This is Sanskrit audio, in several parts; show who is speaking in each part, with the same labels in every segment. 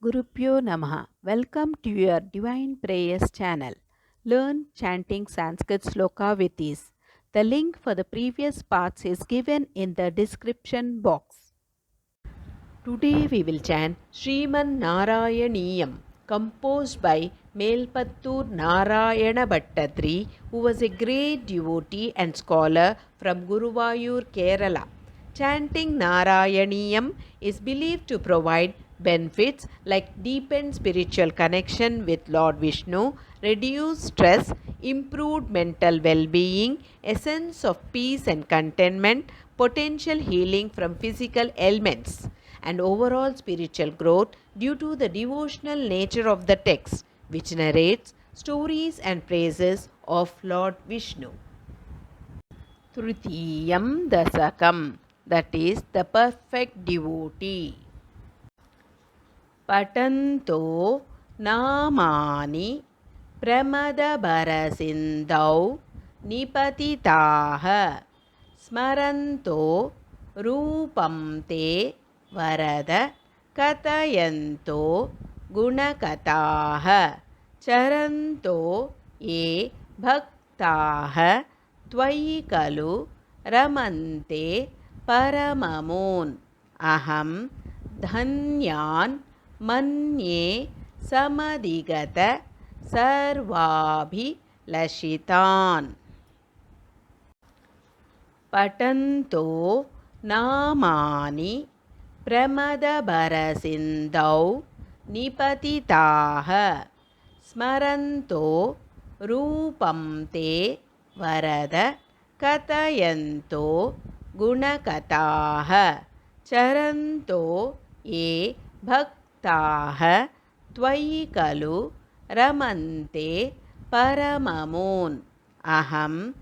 Speaker 1: Gurupyo Namaha. Welcome to your Divine Prayers channel. Learn chanting Sanskrit sloka with ease. The link for the previous parts is given in the description box. Today we will chant Sriman Narayaniyam, composed by Melpattur Narayana Bhattadri, who was a great devotee and scholar from Guruvayur, Kerala. Chanting Narayaniyam is believed to provide benefits like deepened spiritual connection with Lord Vishnu, reduced stress, improved mental well-being, a sense of peace and contentment, potential healing from physical ailments, and overall spiritual growth due to the devotional nature of the text, which narrates stories and praises of Lord Vishnu. Trutiyam Dasakam, that is the perfect devotee. Patanto Namani Pramadabharasindau Nipatitaha Smaranto Rupam Te Varada Katayanto Gunakataha Charanto Ye Bhaktaha Tvayi Kalu Ramante Paramamun Aham Dhanyan Manye Samadigata Sarvabhilashitan. Patanto Namani Pramadabharasindau Nipatitaha Smaranto Rupam Te Varada Katayanto Gunakataha Charanto Ye Bhaktaha Tvayi Kalu Ramante Paramamun Aham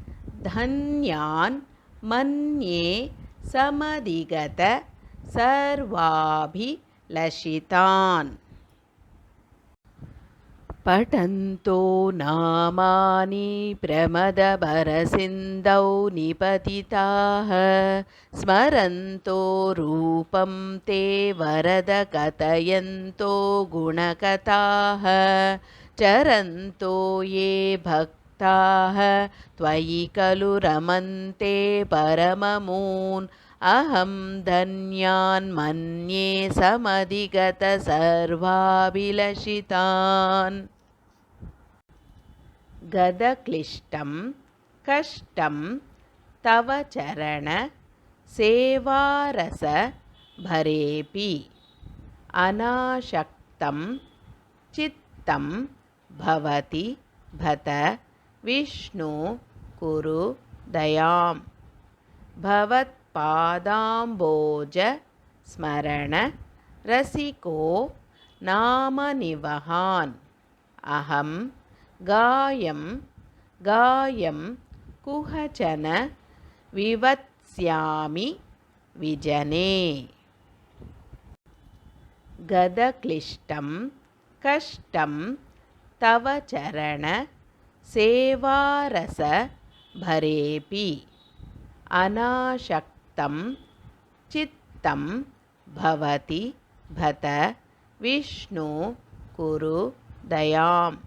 Speaker 1: Dhanyan Manye Samadigata Sarvabhilashitan. Patanto Namani Pramadabharasindau Nipatitaha Smaranto Rupam Te Varada Katayanto Gunakataha Charanto Ye Bhaktaha Tvayi Kalu Ramante Paramamun Aham Dhanyan Manye Samadigata Sarvabhilashitan. Gadaklishtam Kashtam Tava Charana Sevarasa Bharepi Anashaktam Chittam Bhavati Bhata Vishnu Kuru Dayam. Bhavat Padamboja Smarana Rasiko Nama Nivahan Aham Gayam Kuhachana Vivatsyami Vijane. Gadaklishtam Kashtam Tava Charana Sevarasa Bharepi Anashaktam Chittam Bhavati Bhata Vishnu Kuru Dayam.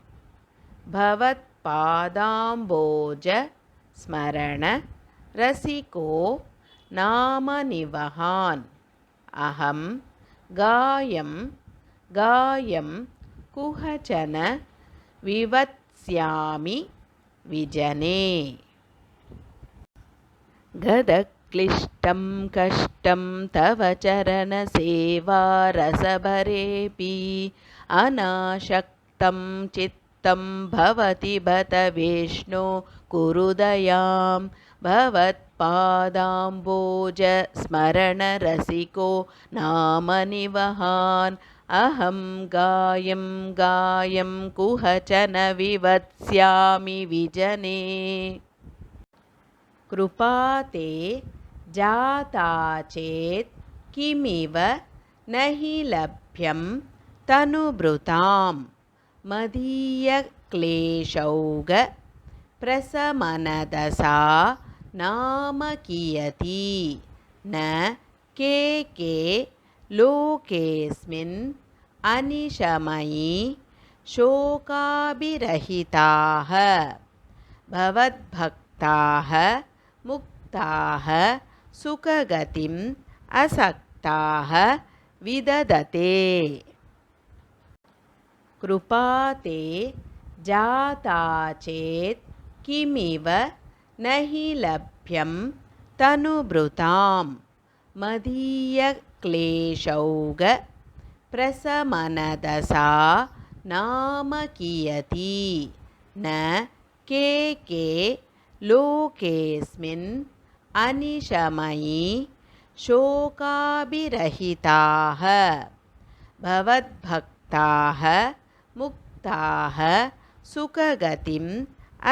Speaker 1: Bhavat Padamboja Smarana Rasiko Nama Nivahan Aham Gayam Kuhachana Vivatsyami Vijane. Gadaklishtam Kashtam Tava Charana Seva Rasabharepi Anashaktam Chittam Bhavati Bhata Vishnu Kurudayam. Bhavat Padamboja Smarana Rasiko Nama Nivahan Aham Gayam Kuhachana Vivatsyami Vijane. Krupate Jata Chet Kimiva Nahi Labhyam Tanubrutam Madhiya Kleshauga Prasamanadasa Nama Kiyati Na Keke Lokesmin अनिशमयी शोकाभिरहिताः भवद्भक्ताः मुक्ताः सुखगतिम् असक्ताः विदधते। कृपा ते जाता चेत् किमिव न हि लभ्यं तनुभृतां मदीयक्लेशौघ प्रशमनदशा नाम कियती न के लोकेऽस्मिन् अनिशमयी शोकाभिरहिताः भवद्भक्ताः मुक्ताः सुखगतिम्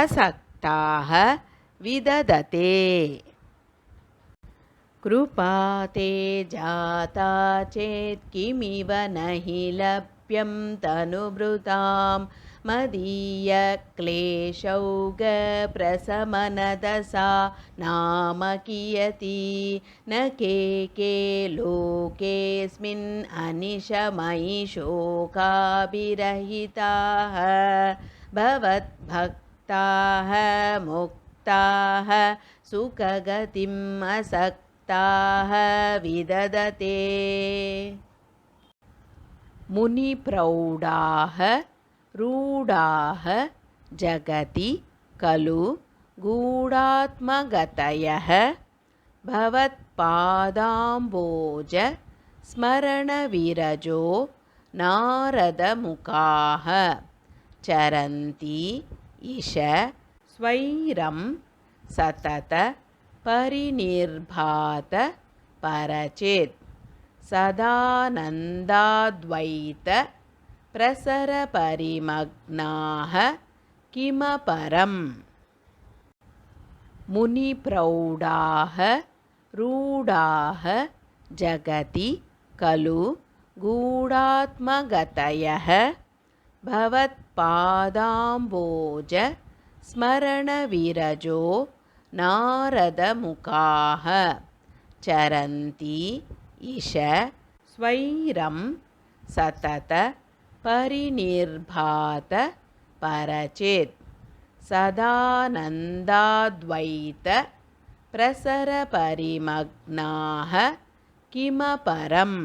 Speaker 1: असक्ताः विदधते। कृपा ते जाता चेत् किमिव न हि लभ्यं तनुभृतां मदीयक्लेशौघ प्रशमनदशा नाम कियती न के लोकेऽस्मिन् अनिशमयी शोकाभिरहिताः भवद्भक्ताः मुक्ताः सुखगतिम् असक्ताः विदधते। मुनिप्रौढाः रूढाः जगति खलु गूढात्मगतयः भवत्पादाम्बोज स्मरणविरजो नारदमुखाः चरन्ति ईश स्वैरं सतत परिनिर्भात परचेत् सदानन्दाद्वैत प्रसरपरिमग्नाः किमपरम्। मुनिप्रौढाः रूढाः जगति खलु गूढात्मगतयः भवत्पादाम्बोज स्मरणविरजो नारदमुखाः चरन्ति ईश स्वैरं सतत परिनिर्भात परचेत् सदानन्दाद्वैत प्रसरपरिमग्नाः किमपरम्।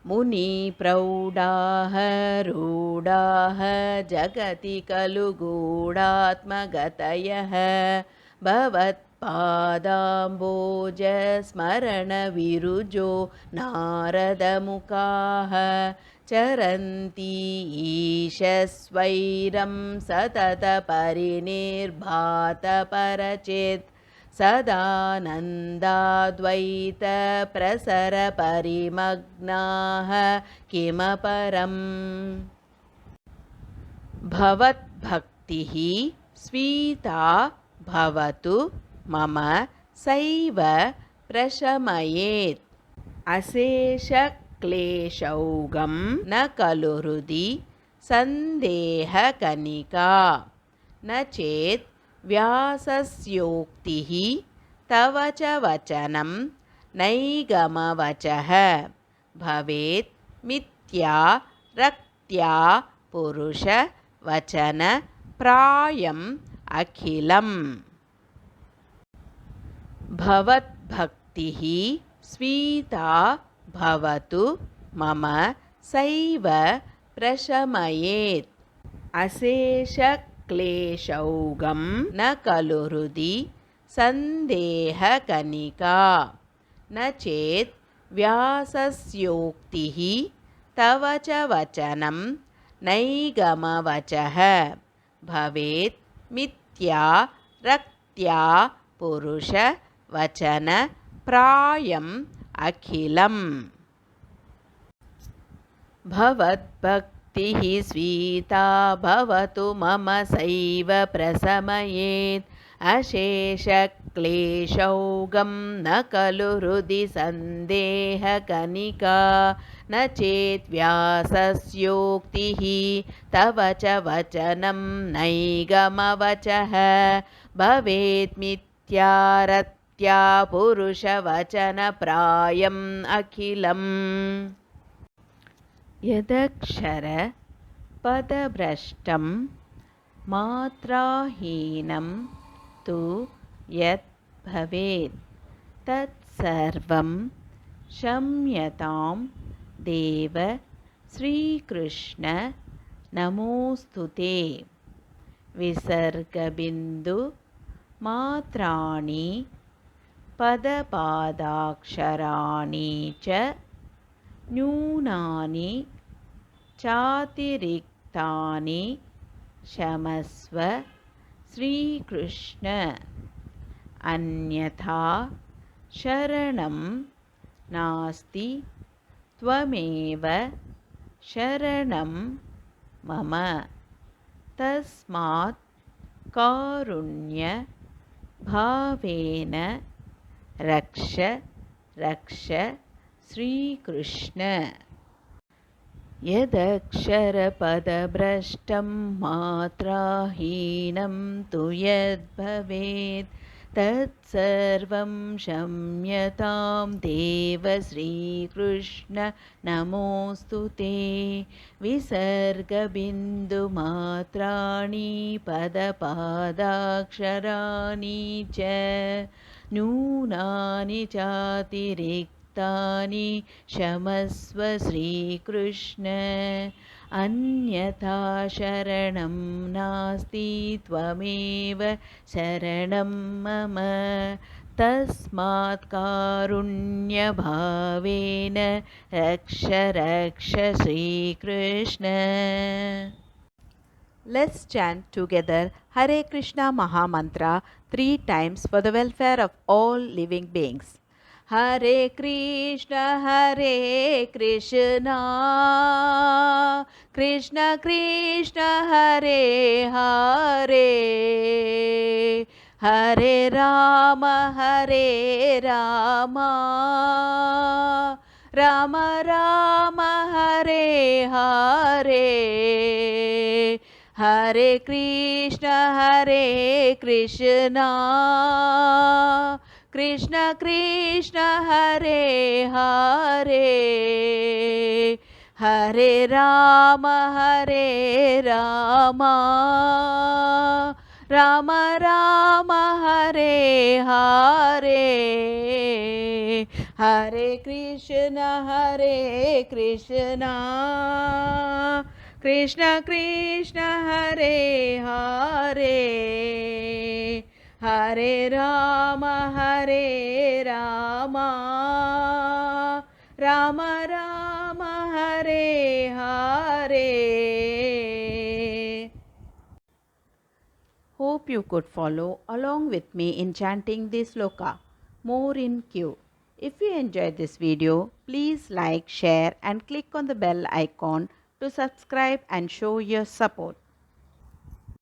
Speaker 1: मुनिप्रौढाः रूढाः जगति खलु गूढात्मगतयः भवत्पादाम्बोज स्मरणविरुजो नारदमुखाः चरन्ति ईशस्वैरं सतत परिनिर्भात परचेत् सदानन्दाद्वैत प्रसरपरिमग्नाः किमपरम्। भवद्भक्तिः स्वीता भवतु मम सैव प्रशमयेत् अशेषक्लेशौघं न खलु हृदि सन्देहकनिका न चेत् व्यासस्योक्तिः तव च वचनं नैगमवचः भवेत् मिथ्या रक्त्या पुरुष वचन प्रायम् अखिलम्। भवद्भक्तिः स्वीता भवतु मम सैव प्रशमयेत् अशेषक्लेशौघं न खलु हृदि सन्देहकनिका न चेत् व्यासस्योक्तिः तव च वचनं नैगमवचः भवेत् मिथ्या रक्त्या पुरुष वचन प्रायम् अखिलम्। भवद्भक्तिः स्वीता भवतु मम सैव प्रशमयेत् अशेषक्लेशौघं न खलु हृदि सन्देहकनिका न चेत् व्यासस्योक्तिः तव च वचनं नैगमवचः भवेत् मिथ्या पुरुषवचन प्रायम् अखिलम्। यदक्षर पदभ्रष्टं मात्राहीनं तु यत् भवेत् तत्सर्वं क्षम्यतां देव श्रीकृष्ण नमोऽस्तु ते। विसर्गबिन्दु मात्राणि पदपादाक्षराणि च न्यूनानि चातिरिक्तानि क्षमस्व श्रीकृष्ण। अन्यथा शरणं नास्ति त्वमेव शरणं मम। तस्मात् कारुण्य भावेन रक्ष रक्ष श्रीकृष्ण। यदक्षरपदभ्रष्टं मात्राहीनं तु यद्भवेत् तत्सर्वं क्षम्यतां देव श्रीकृष्ण नमोऽस्तु ते। विसर्गबिन्दुमात्राणि पदपादाक्षराणि च न्यूनानि चातिरिक्तानि क्षमस्व श्रीकृष्ण। अन्यथा शरणं नास्ति त्वमेव शरणं मम। तस्मात् कारुण्यभावेन रक्ष रक्ष Shri Krishna. Let's chant together Hare Krishna Mahamantra 3 times for the welfare of all living beings. Hare Krishna Krishna Krishna Hare Hare, Hare Rama Rama Rama Hare Hare, Hare Krishna Krishna Krishna Hare Hare, Hare Rama Rama Rama Hare Hare, Hare Krishna Krishna Krishna Hare Hare, Hare Rama Rama Rama Hare Hare. Hope you could follow along with me in chanting this sloka. More in queue. If you enjoyed this video, please like, share and click on the bell icon to subscribe and show your support.